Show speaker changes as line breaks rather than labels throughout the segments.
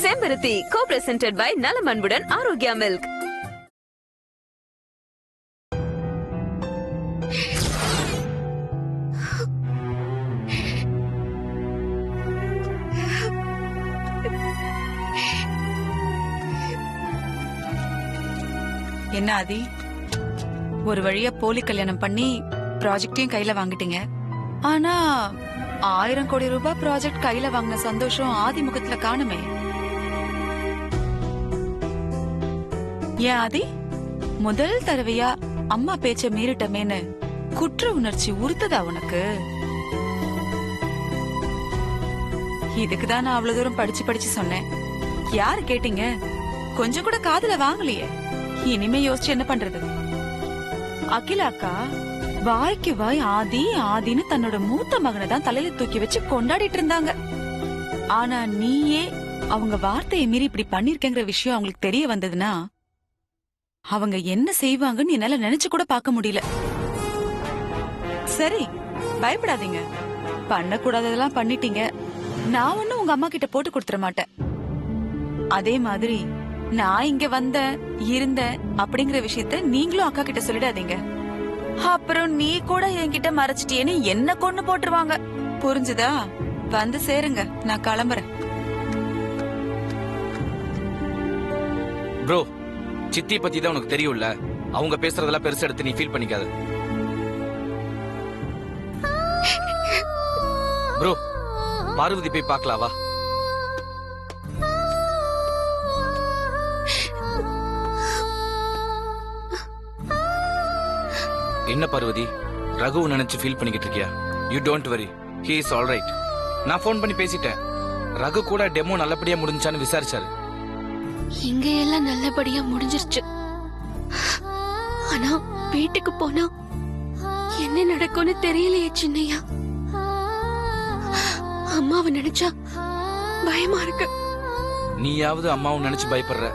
செம்பருத்தி co-presented by நலம் அன்புடன் ஆரோக்கியா மில்க்.
என்ன ஆதி, ஒரு வழியா போலி கல்யாணம் பண்ணி ப்ராஜெக்டையும் கையில வாங்கிட்டீங்க. ஆனா 1000 கோடி ரூபாய் ப்ராஜெக்ட் கையில வாங்கின சந்தோஷம் ஆதி முகத்துல காணுமே. ஏன் ஆதி, முதல் தடவையா அம்மா பேச்ச மீறிட்டமேன்னு குற்ற உணர்ச்சி உறுத்ததா உனக்கு? இதுக்குதான் நான் அவ்வளவு தூரம் படிச்சு சொன்னேன். யாரு கேட்டீங்க? கொஞ்சம் கூட காதுல வாங்கலையே. இனிமே யோசிச்சு என்ன பண்றது? அகிலாக்கா வாய்க்கு வாய் ஆதி ஆதின்னு தன்னோட மூத்த மகனை தான் தலையில தூக்கி வச்சு கொண்டாடிட்டு இருந்தாங்க. ஆனா நீயே அவங்க வார்த்தையை மீறி இப்படி பண்ணிருக்கேங்கிற விஷயம் அவங்களுக்கு தெரிய வந்ததுன்னா அவங்க என்ன செய்வாங்கன்னு என்னால நினைச்சு கூட பார்க்க முடியல. சரி, பயப்படாதீங்க. பண்ணக்கூடாததெல்லாம் பண்ணிட்டீங்க. நான் ஒன்னும் உங்க அம்மா கிட்ட போட்டு கொடுத்துட மாட்டேன். அதே மாதிரி நான் இங்க இருந்தேன் அப்படிங்கிற விஷயத்த நீங்களும் அக்கா கிட்ட சொல்லிடாதீங்க. அப்புறம் நீ கூட என்கிட்ட மறைச்சிட்டியேன்னு என்ன கொண்டு போட்டுருவாங்க. புரிஞ்சுதா? வந்து சேருங்க, நான் கிளம்புறேன்.
ப்ரோ, சித்தி பத்தி தான் உனக்கு தெரியும்ல. அவங்க பேசுறதெல்லாம் பெருசா எடுத்து நீ ஃபீல் பண்ணிக்காத. ப்ரோ, பார்வதி போய் பார்க்கலாம் வா. என்ன பார்வதி, ரகு நினைச்சு ஃபீல் பண்ணிக்கிட்டு இருக்கியா? You don't worry, he is all right. நான் ஃபோன் பண்ணி பேசிட்டேன். ரகு கூட டெமோ நல்லபடியா முடிஞ்சான்னு விசாரிச்சாரு.
இங்க எல்லாம் நல்லபடியா முடிஞ்சிருச்சு. ஆனா வீட்டுக்கு போனா என்ன நடக்கும்னு தெரியலையே சின்னையா. அம்மாவை நினைச்சா பயமா இருக்கு.
நீயாவது அம்மாவை நினைச்சு பயப்படுற.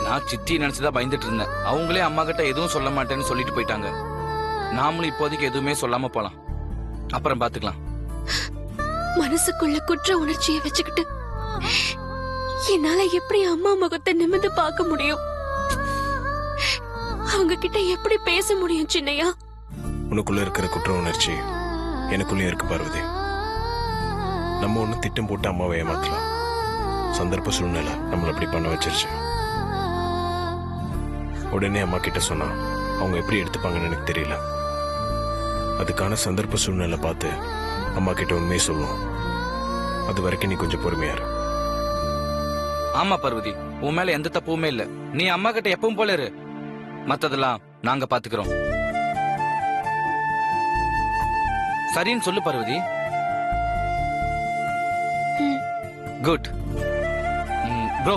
நான் சித்தி நினைச்சுதான் பயந்துட்டு இருந்தேன். அவங்களே அம்மா கிட்ட எதுவும் சொல்ல மாட்டேன்னு சொல்லிட்டு போயிட்டாங்க. நாமளும் இப்போதைக்கு எதுவுமே சொல்லாம போலாம், அப்புறம் பாத்துக்கலாம்.
மனசுக்குள்ள குற்ற உணர்ச்சியை வச்சுக்கிட்டு என்னால எப்படி அம்மா முகத்தை நிமிர்ந்து பார்க்க முடியும்? அவங்க கிட்ட எப்படி பேச முடியும் சின்னையா?
உனக்குள்ள இருக்கிற குற்ற உணர்ச்சி எனக்குள்ளே இருக்கு பார்வதி. நம்ம ஒண்ணு திட்டம் போட்டு அம்மாவை ஏமாத்தலாம். சந்தர்ப்ப சூழ்நிலை நம்மள அப்படி பண்ண வச்சிருச்சு. உடனே அம்மா கிட்ட சொன்னா அவங்க எப்படி எடுத்துப்பாங்கன்னு எனக்கு தெரியல. அதுக்கான சந்தர்ப்ப சூழ்நிலை பார்த்து அம்மா கிட்ட உண்மையை சொல்லுவோம். அது வரைக்கும் நீ கொஞ்சம் பொறுமையா இரு.
ஆமா பார்வதி, உன் மேல எந்த தப்புமே இல்ல. நீ அம்மா கிட்ட எப்பவும் போல இரு. மத்ததெல்லாம் நாங்க பாத்துக்கிறோம். சரின்னு சொல்லு பார்வதி. குட். ப்ரோ,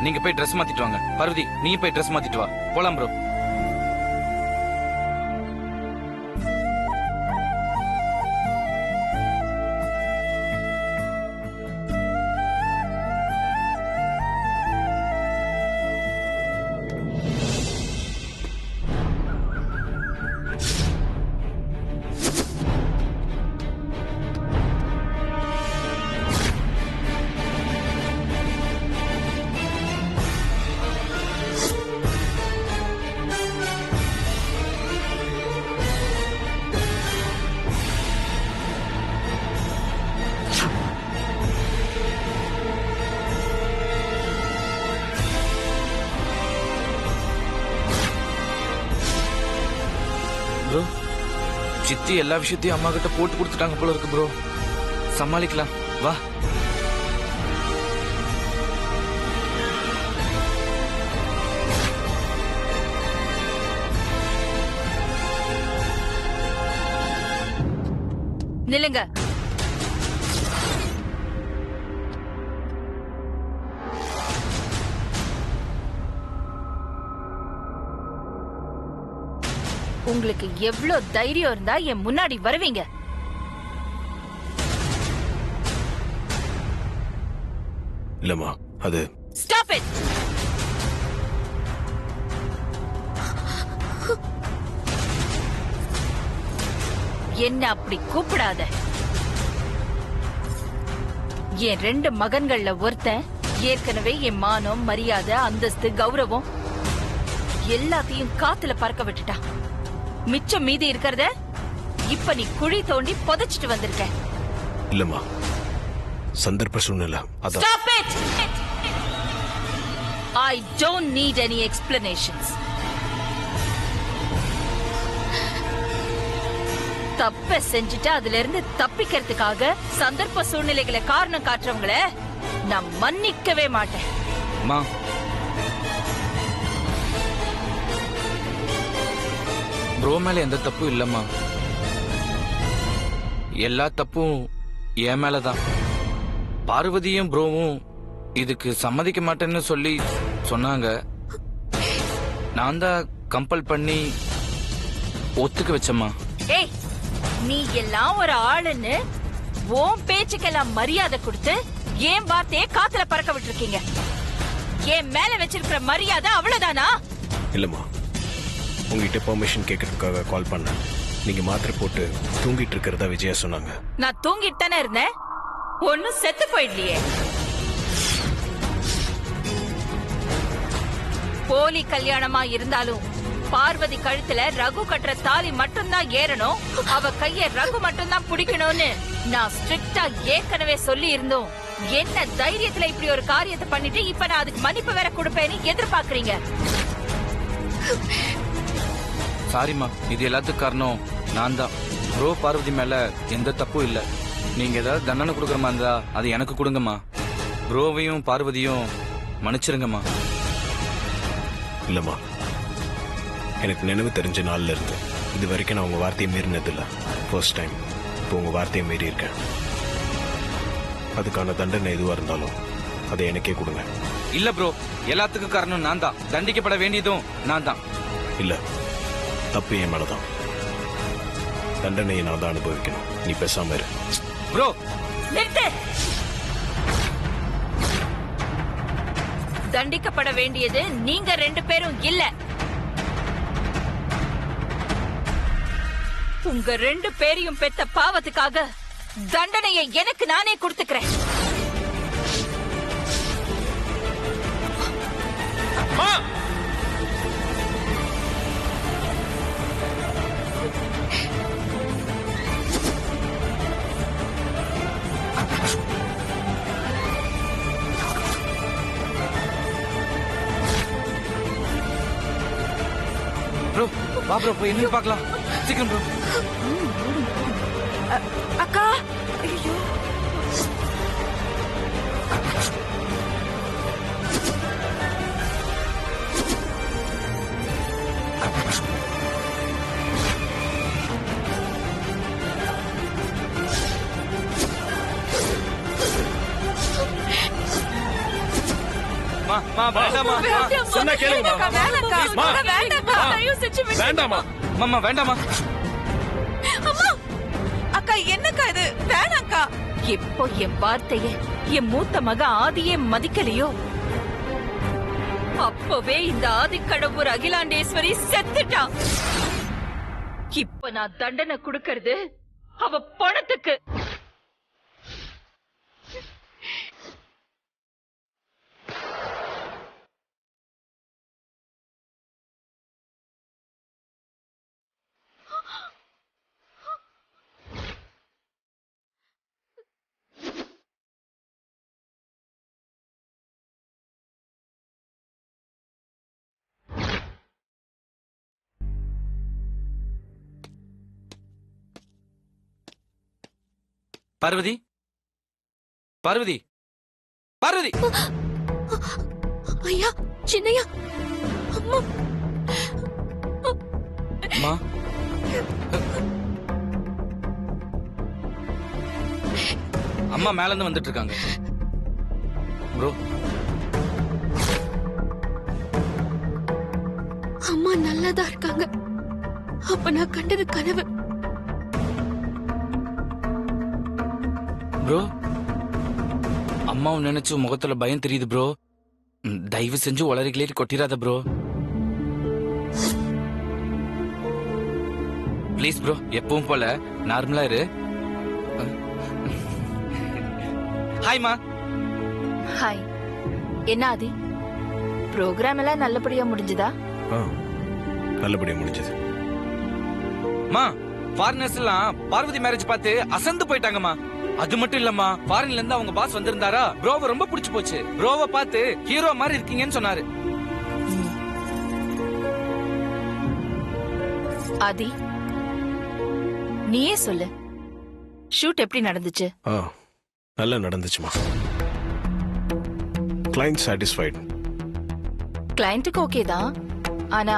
நீங்க போய் ட்ரெஸ் மாத்திட்டு வாங்க. பார்வதி, நீ போய் ட்ரெஸ் மாத்திட்டு வா. போலாம் ப்ரோ. ப்ரோ, சித்தி எல்லா விஷயத்தையும் அம்மா கிட்ட போட்டு கொடுத்துட்டாங்க போல இருக்கு ப்ரோ. சமாளிக்கலாம் வா.
நில்லுங்க. உங்களுக்கு எவ்வளவு தைரியம் இருந்தா என் முன்னாடி வருவீங்க?
இல்லம்மா, அது
ஸ்டாப் இட். என்ன அப்படி கூப்பிடாத. என் 2 மகன்கள்ல ஒருத்தன் ஏற்கனவே என் மானம், மரியாதை, அந்தஸ்து, கௌரவம் எல்லாத்தையும் காத்துல பறக்க விட்டுட்டா. மிச்சம் மீதி இருக்கிறத இப்ப நீ குழி தோண்டி புதைச்சிட்டு வந்திருக்க.
இல்லம்மா, சந்தர்ப்ப சூழ்நிலை அதான்.
Stop it! I don't need any explanations. தப்ப செஞ்சுட்டு அதுல இருந்து தப்பிக்கிறதுக்காக சந்தர்ப்ப சூழ்நிலைகளை காரணம் காட்டுறவங்கள நான் மன்னிக்கவே மாட்டேன்.
அம்மா, ப்ரோ மேல எந்த தப்பும் இல்லம்மா. எல்லா தப்பும் என் மேலதான். பார்வதியும் ப்ரோவும் இதுக்கு சம்மதிக்க மாட்டேன்னு சொல்லி சொன்னாங்க. நான் தான் கம்பல் பண்ணி ஒத்துக்க வச்சம்மா.
ஏய், நீ எல்லாம் ஒரு ஆளுன்னு உன் பேச்சுக்கெல்லாம் மரியாதை கொடுத்து ஏன் வார்த்தையை காத்துல பறக்க விட்டுருக்கீங்க. என் மேல வச்சிருக்கிற மரியாதை அவ்வளவுதானா?
இல்லம்மா, உங்ககிட்ட பெர்மிஷன் கேட்கறதுக்காக கால் பண்ணேன். நீங்க மாத்திரை போட்டு தூங்கிட்டு இருக்கிறதா விஜயா சொன்னாங்க.
நான் தூங்கிட்டு தானே இருந்தேன், ஒன்னும் செத்து போயிடலையே. போலி கல்யாணமா இருந்தாலும் பார்வதி கழுத்துல ரகு கட்டுற தாலி மட்டும்தான் ஏறணும், அவ கைய ரகு மட்டும்தான் பிடிக்கணும்னு நான் ஸ்ட்ரிக்டா ஏற்கனவே சொல்லி இருந்தோம். என்ன தைரியத்துல இப்படி ஒரு காரியத்தை பண்ணிட்டு இப்ப நான் அதுக்கு மன்னிப்பு வேற கொடுப்பேன்னு எதிர்பார்க்கறீங்க?
சாரிம்மா, இது எல்லாத்துக்கும் காரணம் நான் தான். ப்ரோ பார்வதி மேல எந்த தப்பும் இல்ல. நீங்க ஏதாவது தண்டனை கொடுக்குற மாதிரி இருந்தா அது எனக்கு கொடுங்கம்மா. ப்ரோவையும் பார்வதியும் மன்னிச்சிருங்கம்மா.
இல்லம்மா, எனக்கு நினைவு தெரிஞ்ச நாள்ல இருந்து இது வரைக்கும் நான் உங்க வார்த்தையை மீறினது இல்ல. ஃபர்ஸ்ட் டைம் இப்போ உங்க வார்த்தையை மீறி இருக்கேன். அதுக்கான தண்டனை எதுவா இருந்தாலும் அதை எனக்கே கொடுங்க.
இல்ல ப்ரோ, எல்லாத்துக்கும் காரணம் நான் தான். தண்டிக்கப்பட வேண்டியதும் நான் தான்.
இல்ல, தப்பு என் மேலதான். தண்டனையை நான் தான் அனுபவிக்கணும். நீ பேசாம இரு.
ப்ரோ
நிறுத்து. தண்டிக்கப்பட வேண்டியது நீங்க ரெண்டு பேரும் இல்ல, உங்க ரெண்டு பேரையும் பெத்த பாவத்துக்காக தண்டனையை எனக்கு நானே கொடுத்துக்கிறேன்.
ப்ரோ வா ப்ரோ, போய் என்னன்னு பார்க்கலாம். சீக்கிரம் ப்ரோ.
அக்கா, ஐயோ,
வேண்டாமா,
சொன்னா கேளுங்கம்மா.
அக்கா, வேணாக்கா,
மா.
அக்கா, வேண்டாக்கா. தயவு செஞ்சு விட்டுருங்க.
வேண்டாமா?
மாமா வேண்டாமா.
அம்மா, அக்கா, என்னக்கா இது? வேணாக்கா.
எப்போ என் வார்த்தைய என் மூத்த மக ஆதியே மதிக்கலையோ அப்பவே இந்த ஆதிக்கடவுர் அகிலாண்டேஸ்வரி செத்துட்டா. இப்ப நான் தண்டனை கொடுக்கறது அவ பணத்துக்கு.
பார்வதி, பார்வதி, பார்வதி.
ஐயா, சின்னையா, அம்மா,
அம்மா, அம்மா மேல இருந்து வந்துட்டு இருக்காங்க. ப்ரோ,
அம்மா நல்லாதான் இருக்காங்க. அப்ப நான் கண்டது கனவு.
ப்ரோ, அம்மாவை நினைச்சு முகத்துல பயம் தெரியுது ப்ரோ. தயவு செஞ்சு உளறிகளே கொட்டிராத ப்ரோ. ப்ளீஸ் ப்ரோ, எப்பவும் போல நார்மலா இரு. ஹாய்மா.
ஹாய். என்ன ஆதி, ப்ரோக்ராம் எல்லாம் நல்லபடியா முடிஞ்சதா?
ஆ நல்லபடியா முடிஞ்சது.
மா ஃபாரினர்ஸ் எல்லாம் பார்வதி மேரேஜ் பார்த்து அசந்து போயிட்டாங்கம்மா. அது மட்டும் இல்லம்மா, ஃபாரின்ல இருந்து அவங்க பாஸ் வந்திருந்தாரா, ப்ரோவை ரொம்ப பிடிச்சு போச்சு. ப்ரோவை பார்த்து ஹீரோ மாதிரி இருக்கீங்கன்னு சொன்னாரு.
ஆதி, நீயே சொல்லு, ஷூட் எப்படி நடந்துச்சு?
ஆ நல்லா நடந்துச்சுமா. Client satisfied.
கிளையண்ட்டுக்கு ஓகே தான், ஆனா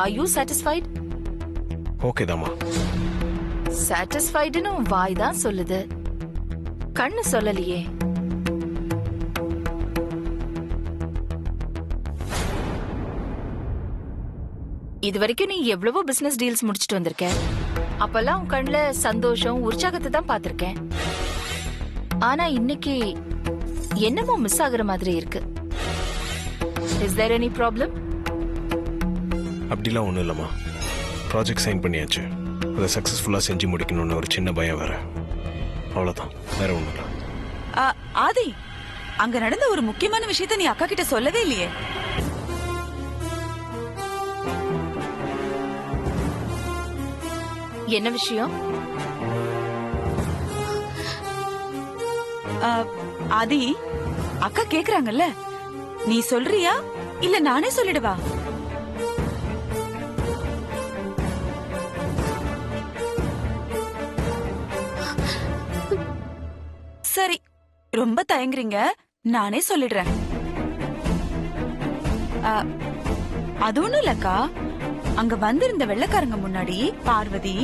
are you satisfied?
ஓகே தாமா.
சாட்டிஸ்ஃபைடுன்னு வாய் தான் சொல்லுது, கண்ணு சொல்லலையே. இது வரைக்கும் நீ எவ்வளவோ பிசினஸ் டீல்ஸ் முடிச்சிட்டு வந்திருக்க. அப்பெல்லாம் உன் கண்ணுல சந்தோஷம், உற்சாகத்தை தான் பார்த்திருக்கேன். ஆனா இன்னைக்கு என்னமோ மிஸ் ஆகுற மாதிரி இருக்கு. Is there any problem?
அப்படிலாம் ஒன்றும் இல்லைம்மா. ப்ராஜெக்ட் சைன் பண்ணியாச்சு. அதை சக்ஸஸ்ஃபுல்லாக செஞ்சு முடிக்கணும்னு ஒரு சின்ன பயம் வேற. அவ்வளோதான், வேற ஒன்றும் இல்லை.
ஆதி, அங்க நடந்த ஒரு முக்கியமான விஷயத்த நீ அக்கா கிட்ட சொல்லவே இல்லையே.
என்ன விஷயம்?
ஆதி, அக்கா கேக்குறாங்கல்ல, நீ சொல்றியா இல்ல நானே சொல்லிடுவா? சரி, ரொம்ப தயங்குறீங்க, நானே சொல்லிடுறேன். அது ஒண்ணும் இல்லக்கா, அங்க வந்திருந்த வெள்ளைக்காரங்க முன்னாடி பார்வதி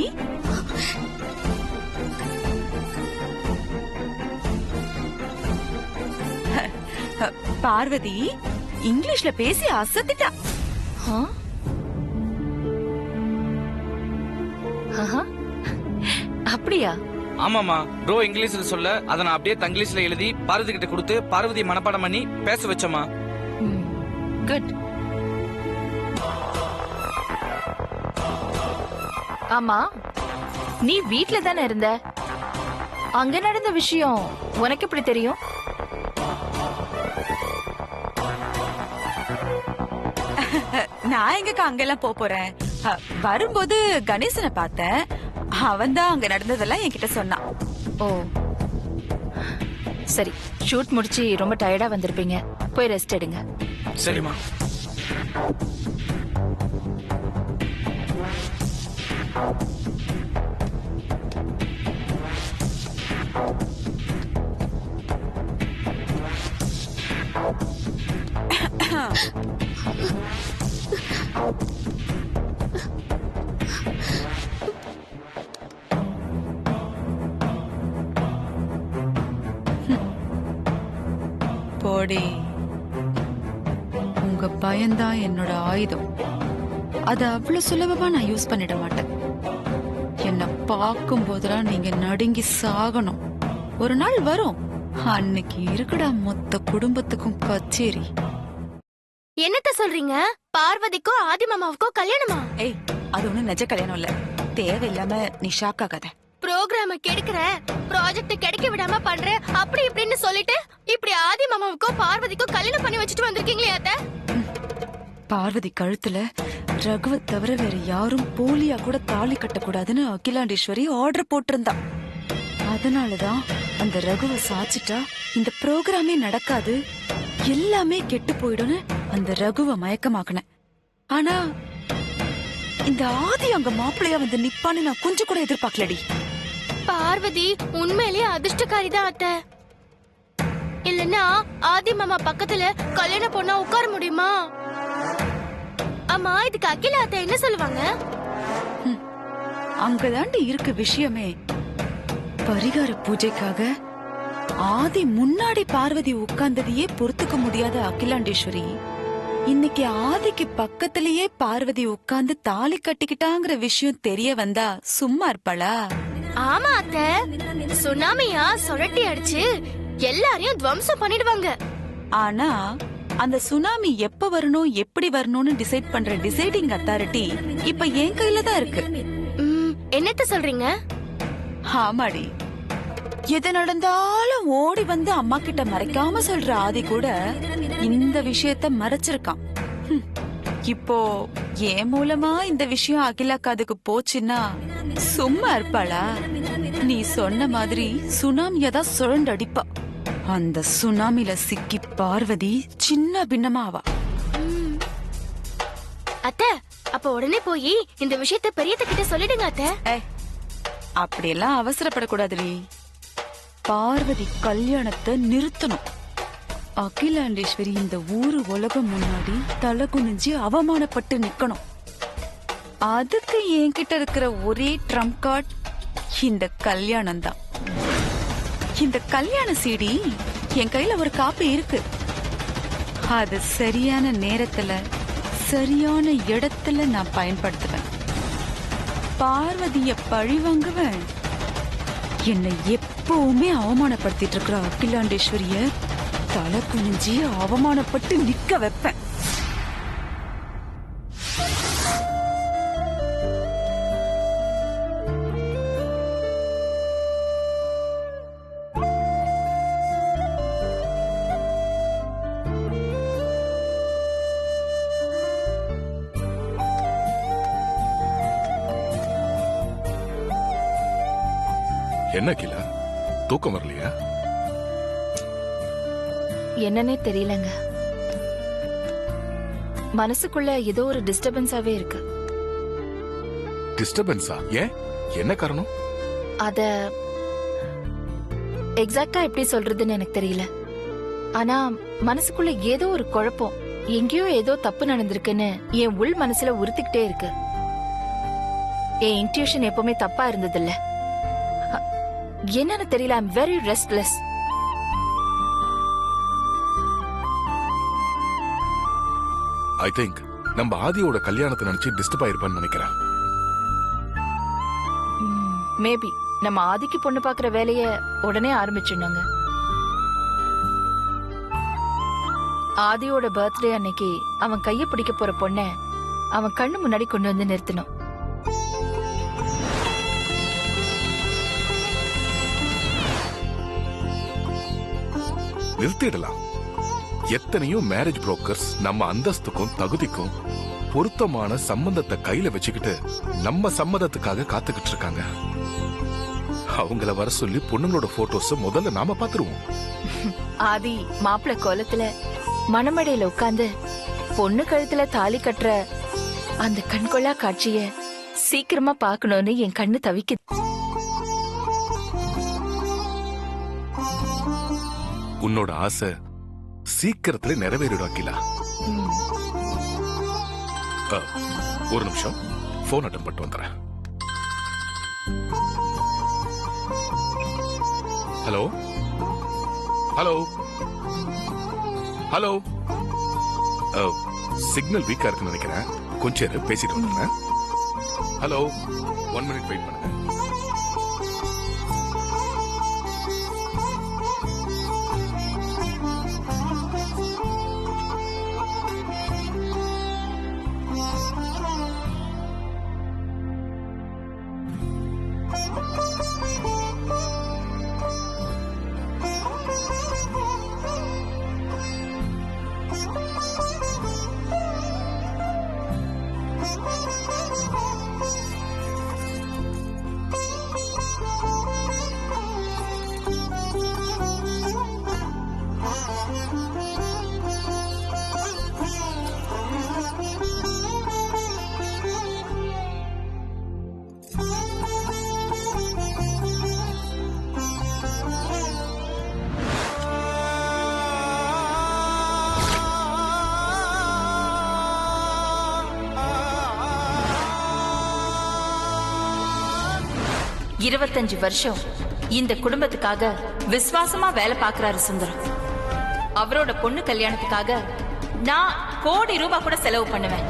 பார்வதி இங்கிலீஷ்ல பேசி அசத்திட்டா.
அப்படியா?
ஆமாமா, ப்ரோ இங்கிலீஷ்ல சொல்ல அதை நான் அப்படியே தங்கிலீஷ்ல எழுதி பார்வதி கிட்ட கொடுத்து பார்வதி மனப்பாடம் பண்ணி பேச வச்சோமா.
குட். ஆமா, நீ வீட்ல தானே இருந்த? அங்க நடந்த விஷயம் உனக்கு எப்படி தெரியும்?
நான் எங்கக்கா அங்கெல்லாம் போறேன். வரும்போது கணேசனை பார்த்தேன். அவன் தான் அங்க நடந்ததெல்லாம் என்கிட்ட சொன்னான்.
ஓ சரி, ஷூட் முடிச்சு ரொம்ப டயர்டா வந்திருப்பீங்க, போய் ரெஸ்ட் எடுங்க.
சரிம்மா.
போடி, உங்க பயம்தான் என்னோட ஆயுதம். அத அவ்வளவு சுலபமா நான் யூஸ் பண்ணிட மாட்டேன். என்ன பார்க்கும் போதெல்லாம் நீங்க நடுங்கி சாகணும். ஒரு நாள் வரும், அன்னைக்கு இருக்குடா மொத்த குடும்பத்துக்கும் கச்சேரி.
என்னத்த சொல்றீங்க? பார்வதிக்கும் ஆதி மாமாவுக்கும் கல்யாணமா?
ஏய், அது ஒண்ணும் நிஜ கல்யாணம் இல்ல. தேவையில்லாம நீ ஷாக் ஆகாத.
ப்ரோக்ராம கெடுக்கிறேன், ப்ராஜெக்ட் கிடைக்க விடாம பண்றேன், அப்படி இப்படின்னு சொல்லிட்டு இப்படி ஆதி மாமாவுக்கும் பார்வதிக்கும் கல்யாணம் பண்ணி வச்சுட்டு வந்திருக்கீங்களே அத்தை.
பார்வதி கழுத்துல ரகுவை தவிர வேற யாரும் போலியா கூட தாலி கட்டக்கூடாதுன்னு அகிலாண்டேஸ்வரி ஆர்டர் போட்டிருந்தா. அதனாலதான் அந்த ரகுவை சாச்சிட்டா இந்த ப்ரோக்ராமே நடக்காது, எல்லாமே கெட்டு போயிடும்னு அந்த ரகுவை மயக்கமாக்குன. ஆனா இந்த ஆதி அங்க மாப்பிள்ளையா வந்து நிப்பான்னு நான் கொஞ்சம் கூட எதிர்பார்க்கலடி.
பார்வதி உண்மையிலேயே அதிர்ஷ்டக்காரி தான் அத்தை. இல்லன்னா ஆதி மாமா பக்கத்துல கல்யாண பொண்ணா உட்கார முடியுமா? ஆமா, இதுக்கு அகிலா அத்தை என்ன சொல்லுவாங்க?
அங்கதாண்டி இருக்கு விஷயமே. பரிகார பூஜைக்காக ஆதி முன்னாடி பார்வதி உட்கார்ந்ததையே பொறுத்துக்க முடியாத அகிலாண்டேஸ்வரி இன்னைக்கு ஆதிக்கு பக்கத்திலேயே பார்வதி உட்கார்ந்து தாலி கட்டிக்கிட்டாங்கிற விஷயம் தெரிய வந்தா சும்மா இருப்பாளா?
ஆமா அத்தை, சுனாமியா சுரட்டி அடிச்சு எல்லாரையும் துவம்சம் பண்ணிடுவாங்க.
ஆனா அந்த சுனாமி எப்ப வரணும் எப்படி வரணும்னு டிசைட் பண்ற டிசைடிங் அத்தாரிட்டி இப்ப என் கையில தான் இருக்கு.
என்னத்த சொல்றீங்க?
ஆமாடி, எது நடந்தாலும் ஓடி வந்து அம்மா கிட்ட மறைக்காம சொல்ற ஆதி கூட இந்த விஷயத்த மறைச்சிருக்கான். இப்போ என் மூலமா இந்த விஷயம் அகிலா காதுக்கு போச்சுன்னா சும்மா இருப்பாளா? நீ சொன்ன மாதிரி சுனாமியா தான் சுழண்டடிப்பா. அந்த சுனாமில சிக்கி பார்வதி சின்ன பின்னமா ஆவா.
அத்தை, அப்ப உடனே போய் இந்த விஷயத்த பெரியத்த கிட்ட சொல்லிடுங்க அத்தை.
அப்படியெல்லாம் அவசரப்படக்கூடாதுரி. பார்வதி கல்யாணத்தை நிறுத்தணும். அகிலாண்டேஸ்வரி இந்த ஊரு உலகம் முன்னாடி தலை குனிஞ்சு அவமானப்பட்டு நிக்கணும். அதுக்கு என்கிட்ட இருக்கிற ஒரே ட்ரம்ப் கார்டு இந்த கல்யாணம் தான். இந்த கல்யாண சீடி என் கையில ஒரு காப்பி இருக்கு. அது சரியான நேரத்துல சரியான இடத்துல நான் பயன்படுத்துவேன். பார்வதிய பழி வாங்குவேன். என்னை எப்பவுமே அவமானப்படுத்திட்டு இருக்கிற அகிலாண்டேஸ்வரிய தலை குனிஞ்சி அவமானப்பட்டு நிக்க வைப்பேன்.
என்ன கிலா, தூக்கம் வரலையா?
என்னன்னே தெரியலங்க. மனசுக்குள்ள ஏதோ ஒரு டிஸ்டர்பன்ஸாவே இருக்கு.
டிஸ்டர்பன்ஸா? ஏன், என்ன காரணம்?
அத எக்ஸாக்ட்டா எப்படி சொல்றதுன்னு எனக்கு தெரியல. ஆனா மனசுக்குள்ள ஏதோ ஒரு குழப்பம், எங்கேயோ ஏதோ தப்பு நடந்திருக்குன்னு என் உள் மனசுல உறுத்திக்கிட்டே இருக்கு. என் இன்ட்யூஷன் எப்பவுமே தப்பா இருந்ததில்ல. என்னன்னு தெரியல. I'm very restless.
I think நம்ம ஆதியோட கல்யாணத்தை நினைச்சு டிஸ்டர்ப் ஆயிருப்பான்னு நினைக்கிறேன்.
மேபி நம்ம ஆதிக்கு பொண்ணு பாக்குற வேலைய உடனே ஆரம்பிச்சிருந்தாங்க. ஆதியோட பர்த்டே அன்னைக்கு அவன் கைய பிடிக்க போற பொண்ண அவன் கண்ணு முன்னாடி கொண்டு வந்து நிறுத்தணும்.
நிறுத்திடலாம். எத்தனையோ மேரேஜ் புரோக்கர்ஸ் நம்ம அந்தஸ்துக்கும் தகுதிக்கும் பொருத்தமான சம்பந்தத்தை கையில வச்சுக்கிட்டு நம்ம சம்மதத்துக்காக காத்துக்கிட்டு இருக்காங்க. அவங்கள வர சொல்லி பொண்ணுங்களோட போட்டோஸ் முதல்ல நாம பாத்துருவோம்.
ஆதி மாப்பிள்ள கோலத்துல மணமடையில உட்கார்ந்து பொண்ணு கழுத்துல தாலி கட்டுற அந்த கண்கொள்ளா காட்சிய சீக்கிரமா பாக்கணும்னு என் கண்ணு தவிக்குது.
உன்னோட ஆசை சீக்கிரத்துல நிறைவேறிடும் கிலா. ஒரு நிமிஷம், போன் அட்டன் பண்ணிட்டு வந்துறேன். Hello hello hello. சிக்னல் வீக்கா இருக்குன்னு நினைக்கிறேன். கொஞ்சம் நேரம் பேசிட்டு வந்துடுறேன். ஹலோ, 1 minute வெயிட் பண்ணுங்க.
இருபத்தஞ்சு வருஷம் இந்த குடும்பத்துக்காக விசுவாசமா வேலை பார்க்கறாரு சுந்தரம். அவரோட பொண்ணு கல்யாணத்துக்காக நான் கோடி ரூபாய் கூட செலவு பண்ணுவேன்.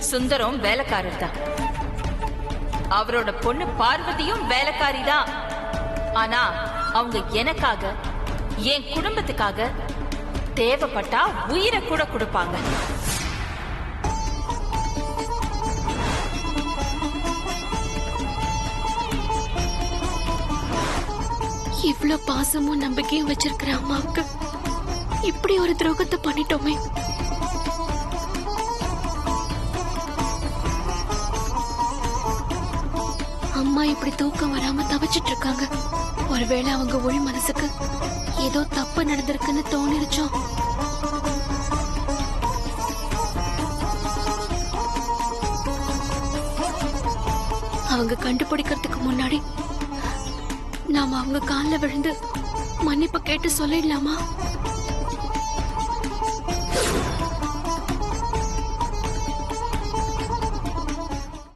சுந்தரம் வேலைக்காரர் தான். அவரோட பொண்ணு பார்வதியும் வேலைக்காரி தான். ஆனா அவங்க எனக்காக, என் குடும்பத்துக்காக தேவைப்பட்டா உயிரை கூட கொடுப்பாங்க.
இவ்ளோ பாசமும் நம்பிக்கையும் வச்சிருக்கிற அம்மாவுக்கு இப்படி ஒரு துரோகத்தை பண்ணிட்டோமே. அம்மா இப்படி தூக்கம் வராம தவிச்சிட்டு இருக்காங்க. ஒருவேளை அவங்க உள் மனசுக்கு ஏதோ தப்பு நடந்திருக்குன்னு தோணிருச்சோ? அவங்க கண்டுபிடிக்கிறதுக்கு முன்னாடி நாம அவங்க கால்ல விழுந்து மன்னிப்பு கேட்டு சொல்லிடலாமா?